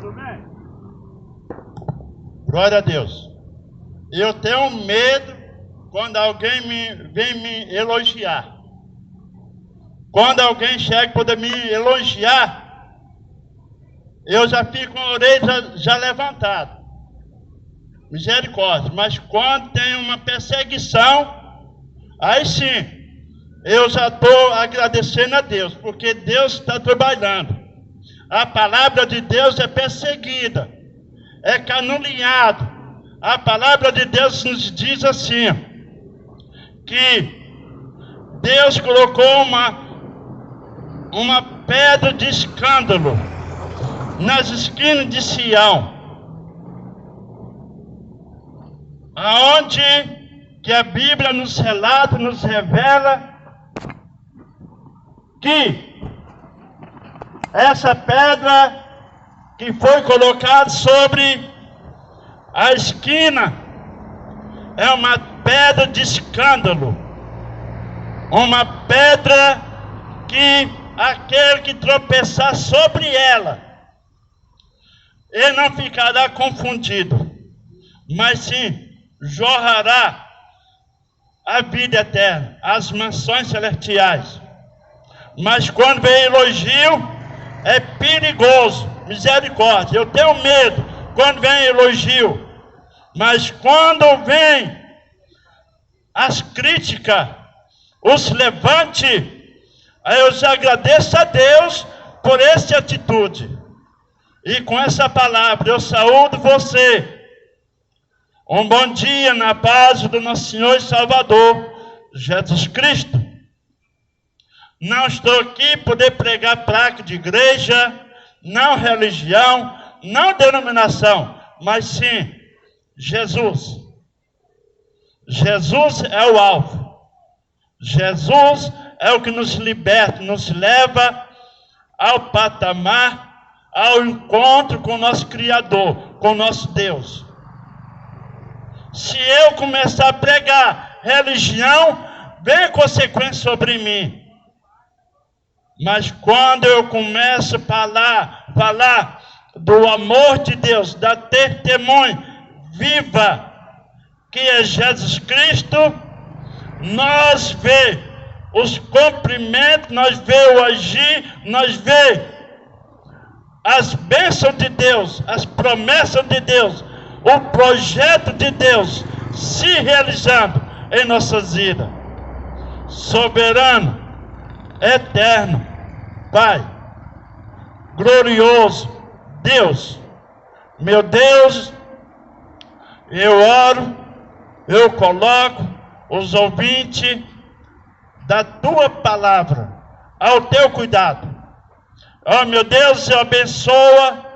tudo bem? Glória a Deus. Eu tenho medo quando alguém vem me elogiar. Quando alguém chega para me elogiar, eu já fico com a orelha já levantada. Misericórdia. Mas quando tem uma perseguição, aí sim, eu já estou agradecendo a Deus, porque Deus está trabalhando. A palavra de Deus é perseguida, é caluniada. A palavra de Deus nos diz assim, que Deus colocou uma pedra de escândalo nas esquinas de Sião, aonde que a Bíblia nos relata, nos revela que essa pedra que foi colocada sobre a esquina é uma pedra de escândalo, uma pedra que aquele que tropeçar sobre ela, ele não ficará confundido, mas sim jorrará a vida eterna, as mansões celestiais. Mas quando vem elogio, é perigoso. Misericórdia, eu tenho medo quando vem elogio. Mas quando vem as críticas, os levante, aí eu já agradeço a Deus por essa atitude. E com essa palavra eu saúdo você. Um bom dia na paz do nosso Senhor e Salvador, Jesus Cristo. Não estou aqui para poder pregar placa de igreja, não religião, não denominação, mas sim Jesus. Jesus é o alvo. Jesus é o que nos liberta, nos leva ao patamar, ao encontro com o nosso Criador, com o nosso Deus. Se eu começar a pregar religião, vem consequência sobre mim. Mas quando eu começo a falar do amor de Deus, da testemunha viva, que é Jesus Cristo, nós vê os cumprimentos, nós vê o agir, nós vê as bênçãos de Deus, as promessas de Deus, o projeto de Deus se realizando em nossas vidas. Soberano, eterno, Pai, glorioso Deus, meu Deus, eu oro, eu coloco os ouvintes da tua palavra ao teu cuidado. Oh meu Deus, eu abençoa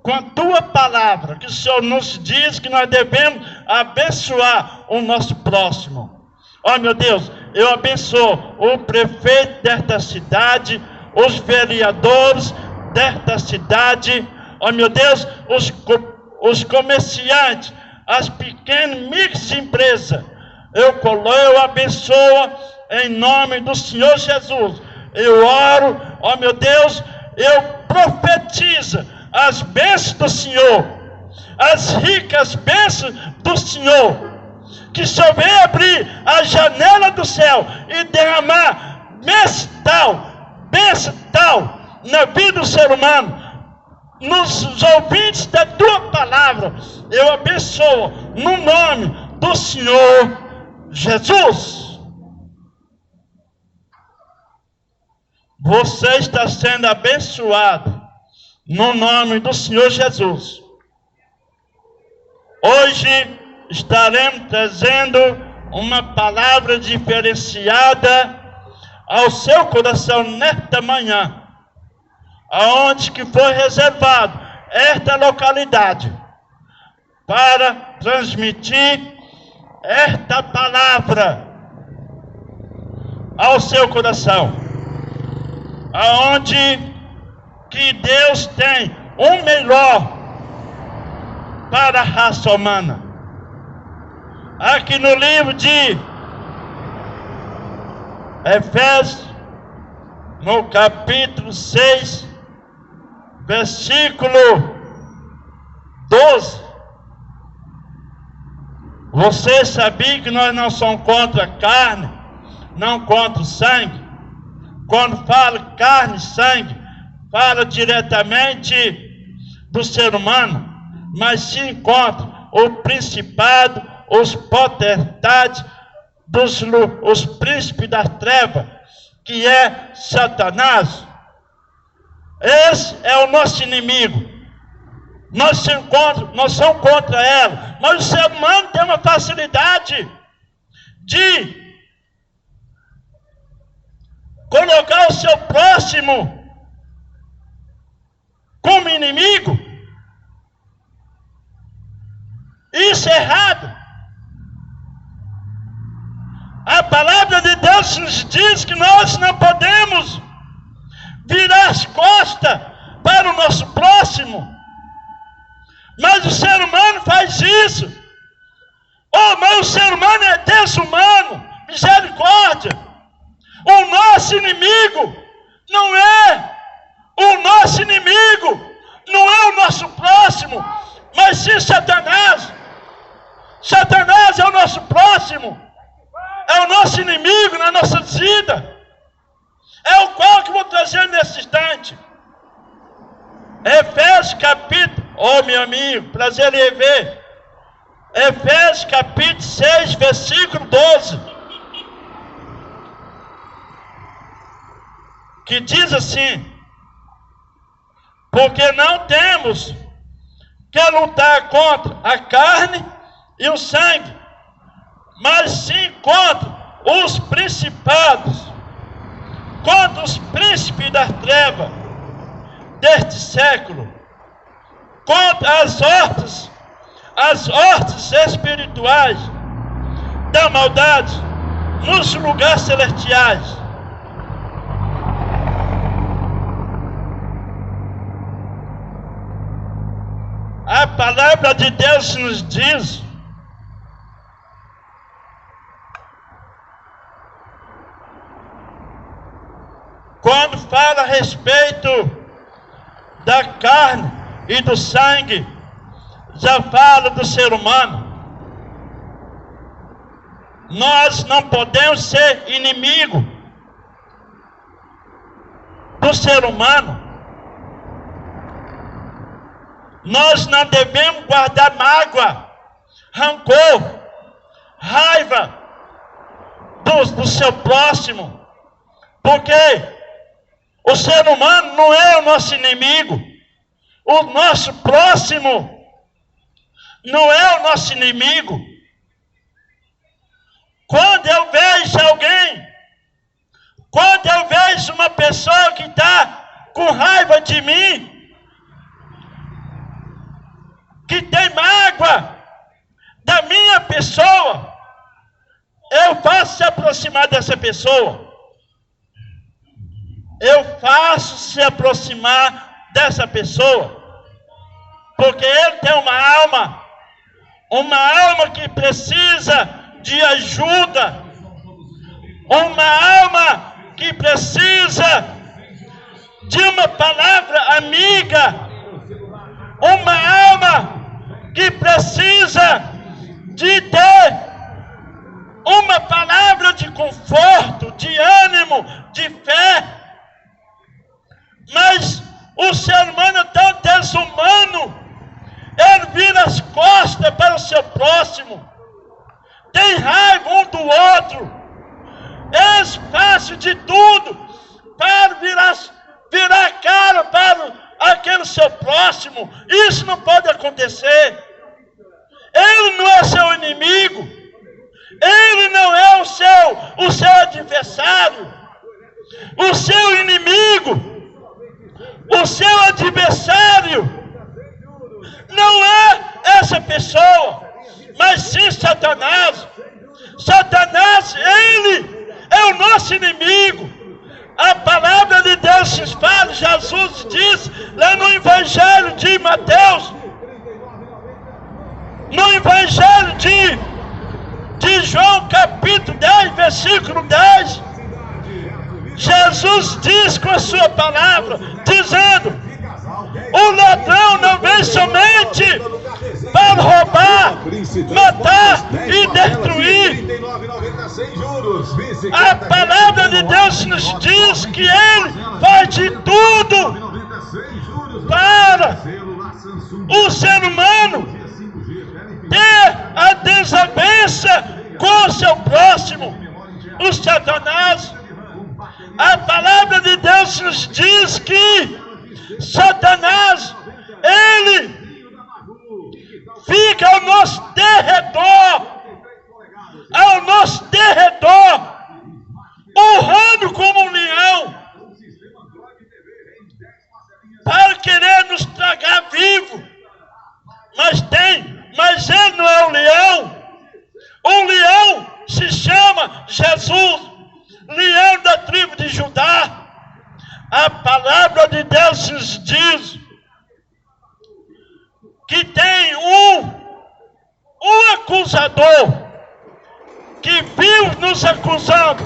com a tua palavra, que o Senhor nos diz que nós devemos abençoar o nosso próximo. Oh meu Deus, eu abençoo o prefeito desta cidade, os vereadores desta cidade, oh meu Deus, os comerciantes, as pequenas microempresas, eu abençoo em nome do Senhor Jesus. Eu oro, ó meu Deus, eu profetizo as bênçãos do Senhor, as ricas bênçãos do Senhor, que o Senhor venha abrir a janela do céu e derramar bênção tal na vida do ser humano, nos ouvintes da tua palavra. Eu abençoo no nome do Senhor Jesus. Você está sendo abençoado no nome do Senhor Jesus. Hoje estaremos trazendo uma palavra diferenciada ao seu coração nesta manhã, aonde que foi reservado esta localidade para transmitir esta palavra ao seu coração, aonde que Deus tem o melhor para a raça humana. Aqui no livro de Efésios, no capítulo 6, versículo 12. Você sabia que nós não somos contra a carne, não contra o sangue? Quando fala carne e sangue, fala diretamente do ser humano, mas se encontra o principado, os potestades, os príncipes das trevas, que é Satanás. Esse é o nosso inimigo. Nós somos contra ela, mas o ser humano tem uma facilidade de colocar o seu próximo como inimigo. Isso é errado. A palavra de Deus nos diz que nós não podemos virar as costas para o nosso próximo. Mas o ser humano faz isso. Oh, mas o ser humano é desumano. Misericórdia. O nosso inimigo não é o nosso inimigo, não é o nosso próximo, mas sim Satanás. Satanás é o nosso próximo, é o nosso inimigo na nossa vida. É o qual que eu vou trazer nesse instante. Efésios capítulo, oh meu amigo, prazer em ver. Efésios capítulo 6, versículo 12. Que diz assim: porque não temos que lutar contra a carne e o sangue, mas sim contra os principados, contra os príncipes das trevas deste século, contra as hostes espirituais da maldade nos lugares celestiais. A palavra de Deus nos diz quando fala a respeito da carne e do sangue, já fala do ser humano. Nós não podemos ser inimigo do ser humano. Nós não devemos guardar mágoa, rancor, raiva do seu próximo, porque o ser humano não é o nosso inimigo. O nosso próximo não é o nosso inimigo. Quando eu vejo alguém, quando eu vejo uma pessoa que está com raiva de mim, que tem mágoa da minha pessoa, eu faço se aproximar dessa pessoa. Eu faço se aproximar dessa pessoa, porque ele tem uma alma que precisa de ajuda, uma alma que precisa de uma palavra amiga, uma alma que precisa de ter uma palavra de conforto, de ânimo, de fé. Mas o ser humano é tão desumano, ele vira as costas para o seu próximo, tem raiva um do outro, faz de tudo para virar a cara para aquele seu próximo. Isso não pode acontecer. Ele não é seu inimigo, ele não é o seu adversário. O seu inimigo, o seu adversário não é essa pessoa, mas sim Satanás. Satanás, ele é o nosso inimigo. A palavra de Deus nos fala, Jesus diz lá no Evangelho de Mateus, no Evangelho de João capítulo 10, versículo 10, Jesus diz com a sua palavra, dizendo: o ladrão não vem somente para roubar, matar e destruir. A palavra de Deus nos diz que Ele faz de tudo para o ser humano ter a desavença com o seu próximo, o Satanás. A palavra de Deus nos diz que Satanás, ele fica ao nosso derredor, urrando como um leão, para querer nos tragar vivo. Mas ele não é um leão. O leão se chama Jesus, leão da tribo de Judá. A palavra de Deus nos diz que tem um acusador que vive nos acusando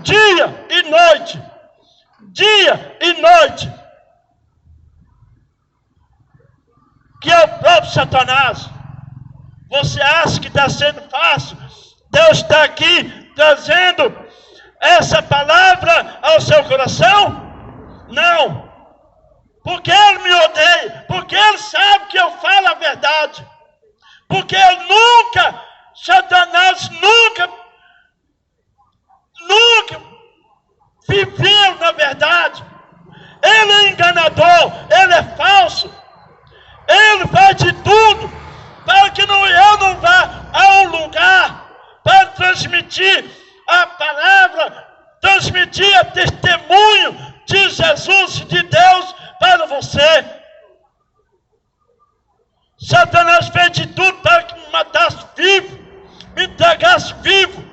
dia e noite, que é o próprio Satanás. Você acha que está sendo fácil? Deus está aqui trazendo essa palavra ao seu coração? Não, porque Ele me odeia, porque Ele sabe que eu falo a verdade, porque Satanás nunca viveu na verdade. Ele é enganador, ele é falso, ele faz de tudo para que eu não vá a um lugar para transmitir a palavra, transmitir o testemunho de Jesus, de Deus para você. Satanás fez de tudo para que me matasse vivo, me entregasse vivo.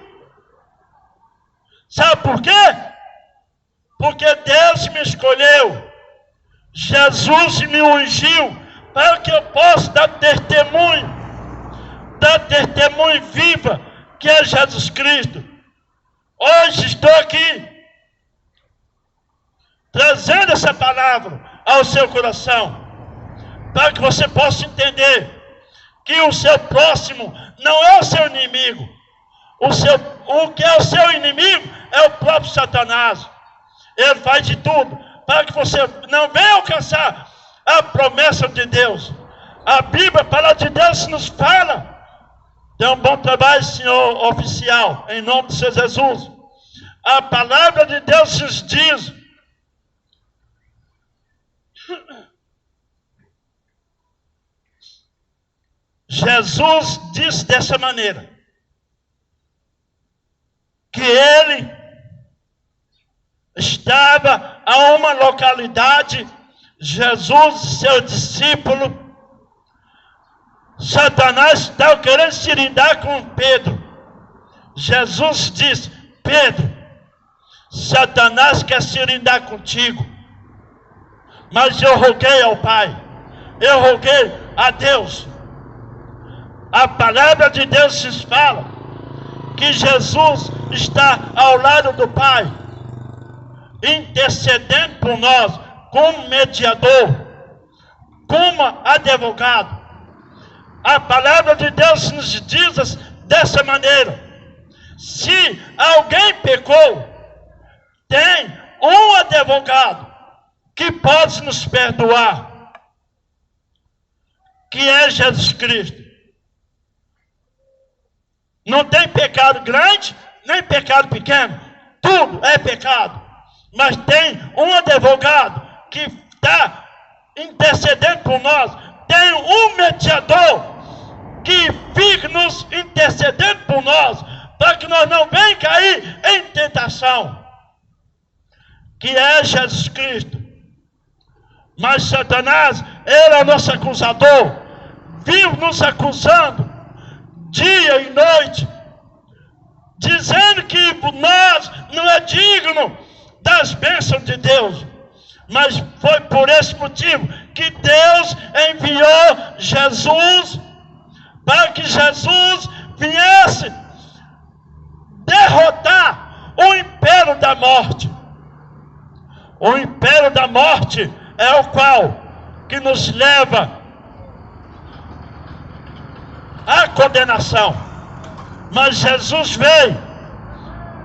Sabe por quê? Porque Deus me escolheu, Jesus me ungiu para que eu possa dar testemunho viva, que é Jesus Cristo. Hoje estou aqui trazendo essa palavra ao seu coração, para que você possa entender que o seu próximo não é o seu inimigo. O que é o seu inimigo é o próprio Satanás. Ele faz de tudo para que você não venha alcançar a promessa de Deus. A Bíblia, a palavra de Deus nos fala. Dê um bom trabalho, senhor oficial, em nome de Senhor Jesus. A palavra de Deus nos diz Jesus disse dessa maneira, que ele estava a uma localidade, Jesus e seu discípulo. Satanás estava querendo se lidar com Pedro. Jesus disse: Pedro, Satanás quer se lidar contigo, mas eu roguei ao Pai, eu roguei a Deus. A palavra de Deus nos fala que Jesus está ao lado do Pai, intercedendo por nós, como mediador, como advogado. A palavra de Deus nos diz dessa maneira: se alguém pecou, tem um advogado que pode nos perdoar, que é Jesus Cristo. Não tem pecado grande, nem pecado pequeno. Tudo é pecado. Mas tem um advogado que está intercedendo por nós. Tem um mediador que fica nos intercedendo por nós, para que nós não venhamos cair em tentação, que é Jesus Cristo. Mas Satanás, ele é o nosso acusador, vive nos acusando dia e noite, dizendo que nós não é digno das bênçãos de Deus. Mas foi por esse motivo que Deus enviou Jesus, para que Jesus viesse derrotar o império da morte. O império da morte é o qual que nos leva a condenação. Mas Jesus veio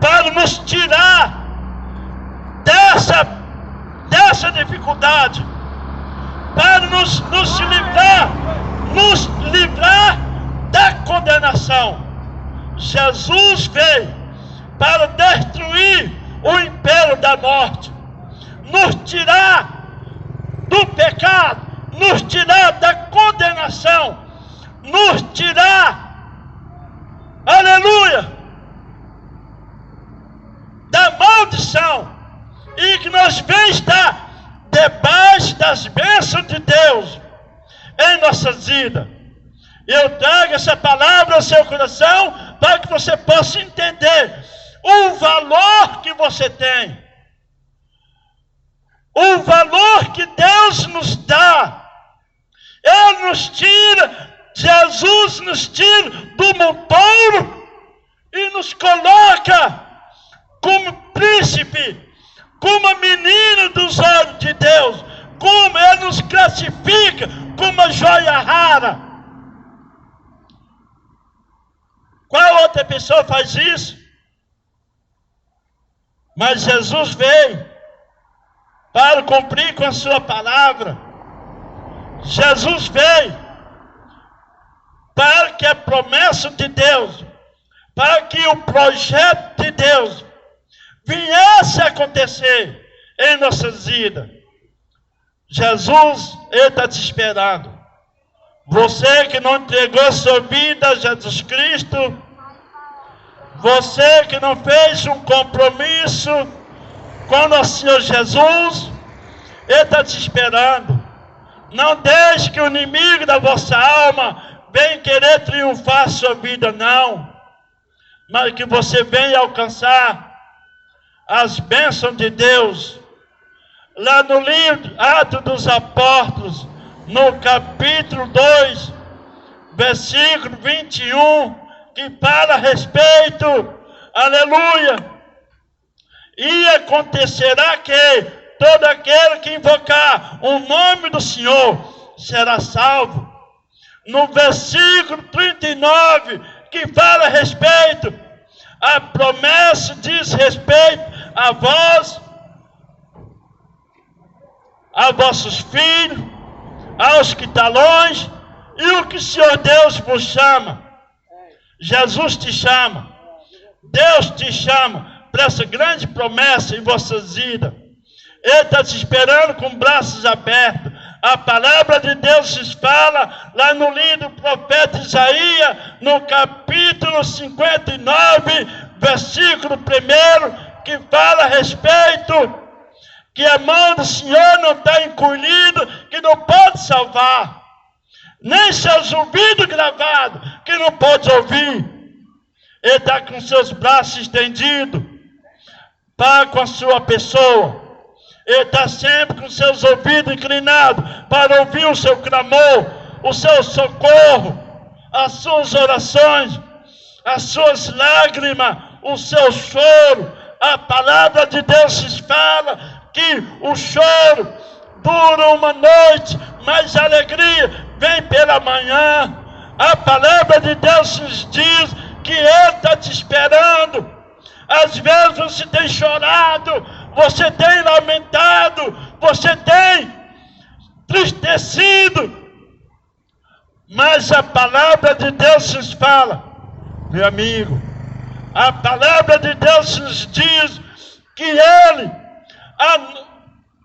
para nos tirar dessa dificuldade, para nos livrar da condenação. Jesus veio para destruir o império da morte, nos tirar do pecado, nos tirar da condenação, nos tirar, aleluia, da maldição, e que nós venhamos estar debaixo das bênçãos de Deus em nossas vidas. Eu trago essa palavra ao seu coração para que você possa entender o valor que você tem, o valor que Deus nos dá. Ele nos tira, Jesus nos tira do montouro e nos coloca como príncipe, como a menina dos olhos de Deus, como Ele nos classifica como uma joia rara. Qual outra pessoa faz isso? Mas Jesus veio para cumprir com a sua palavra. Jesus veio para que a promessa de Deus, para que o projeto de Deus viesse a acontecer em nossas vidas. Jesus, Ele está te esperando. Você que não entregou sua vida a Jesus Cristo, você que não fez um compromisso com o nosso Senhor Jesus, Ele está te esperando. Não deixe que o inimigo da vossa alma venha querer triunfar a sua vida, não. Mas que você venha alcançar as bênçãos de Deus. Lá no livro Atos dos Apóstolos, no capítulo 2, versículo 21, que fala a respeito, aleluia, e acontecerá que todo aquele que invocar o nome do Senhor será salvo. No versículo 39, que fala a respeito, a promessa diz respeito a vós, a vossos filhos, aos que estão longe, e o que o Senhor Deus vos chama. Jesus te chama, Deus te chama para essa grande promessa em vossas vidas. Ele está te esperando com braços abertos. A palavra de Deus se fala lá no livro do profeta Isaías, no capítulo 59, versículo 1, que fala a respeito que a mão do Senhor não está encolhida, que não pode salvar, nem seus ouvidos gravados, que não pode ouvir. Ele está com seus braços estendidos para com a sua pessoa. Ele está sempre com seus ouvidos inclinados para ouvir o seu clamor, o seu socorro, as suas orações, as suas lágrimas, o seu choro. A palavra de Deus se fala que o choro dura uma noite, mas a alegria vem pela manhã. A palavra de Deus nos diz que Ele está te esperando. Às vezes você tem chorado, você tem lamentado, você tem tristecido, mas a palavra de Deus nos fala, meu amigo, a palavra de Deus nos diz que Ele,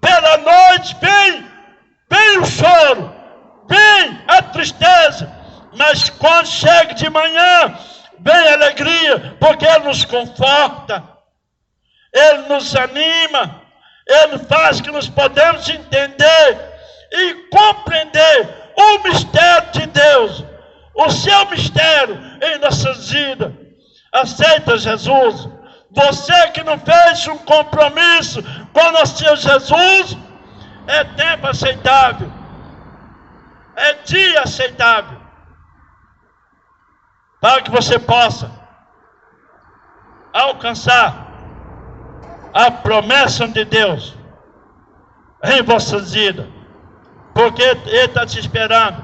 pela noite, vem o choro, vem a tristeza, mas quando chega de manhã, vem a alegria, porque Ele nos conforta, Ele nos anima, Ele faz que nós podemos entender e compreender o mistério de Deus, o seu mistério em nossas vidas. Aceita Jesus. Você que não fez um compromisso com nosso Senhor Jesus, é tempo aceitável, é dia aceitável, para que você possa alcançar a promessa de Deus em vossas vidas, porque Ele está te esperando.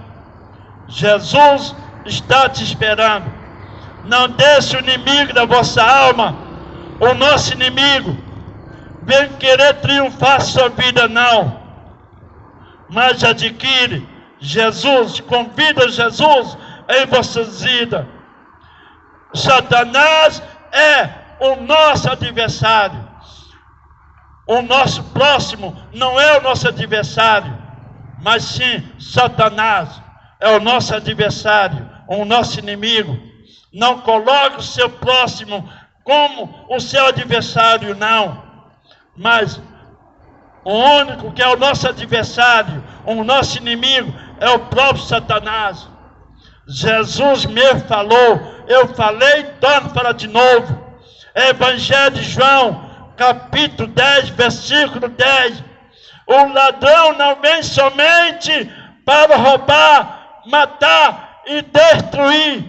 Jesus está te esperando. Não deixe o inimigo da vossa alma, o nosso inimigo, vem querer triunfar sua vida, não. Mas adquire Jesus, convida Jesus em vossas vidas. Satanás é o nosso adversário. O nosso próximo não é o nosso adversário, mas sim Satanás é o nosso adversário, o nosso inimigo. Não coloque o seu próximo como o seu adversário, não. Mas o único que é o nosso adversário, o nosso inimigo, é o próprio Satanás. Jesus me falou, eu falei, torno para de novo. Evangelho de João, capítulo 10, versículo 10. O ladrão não vem somente para roubar, matar e destruir,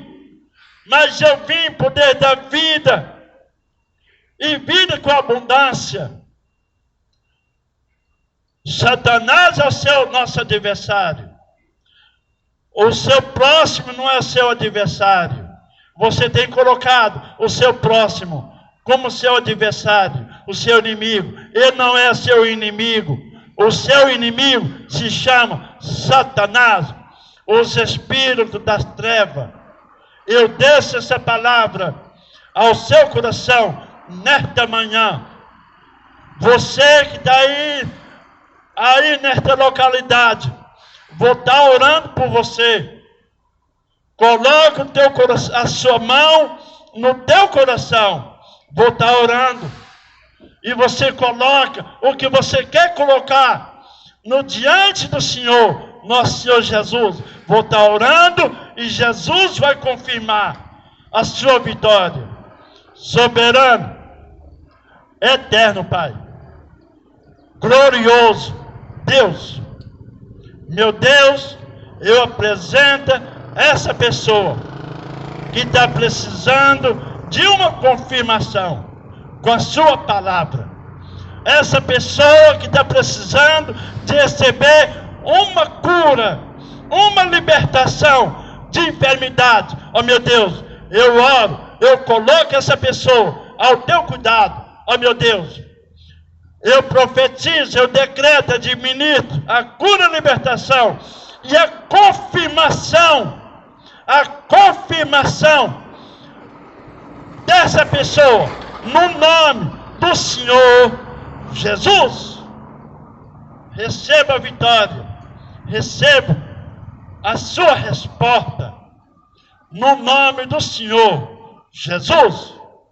mas eu vim poder dar vida, e vida com abundância. Satanás é o nosso adversário. O seu próximo não é seu adversário. Você tem colocado o seu próximo como seu adversário, o seu inimigo. Ele não é seu inimigo. O seu inimigo se chama Satanás, os espíritos das trevas. Eu deixo essa palavra ao seu coração nesta manhã. Você que está aí nesta localidade, vou estar orando por você. Coloque a sua mão no teu coração. Vou estar orando. E você coloca o que você quer colocar no diante do Senhor, nosso Senhor Jesus. Vou estar orando e Jesus vai confirmar a sua vitória. Soberano, eterno Pai, glorioso Deus, meu Deus, eu apresento essa pessoa que está precisando de uma confirmação com a sua palavra. Essa pessoa que está precisando de receber uma cura, uma libertação de enfermidade. Oh meu Deus, eu oro, eu coloco essa pessoa ao teu cuidado. Oh meu Deus, eu profetizo, eu decreto, administro a cura, a libertação e a confirmação dessa pessoa, no nome do Senhor Jesus. Receba a vitória, receba a sua resposta, no nome do Senhor Jesus.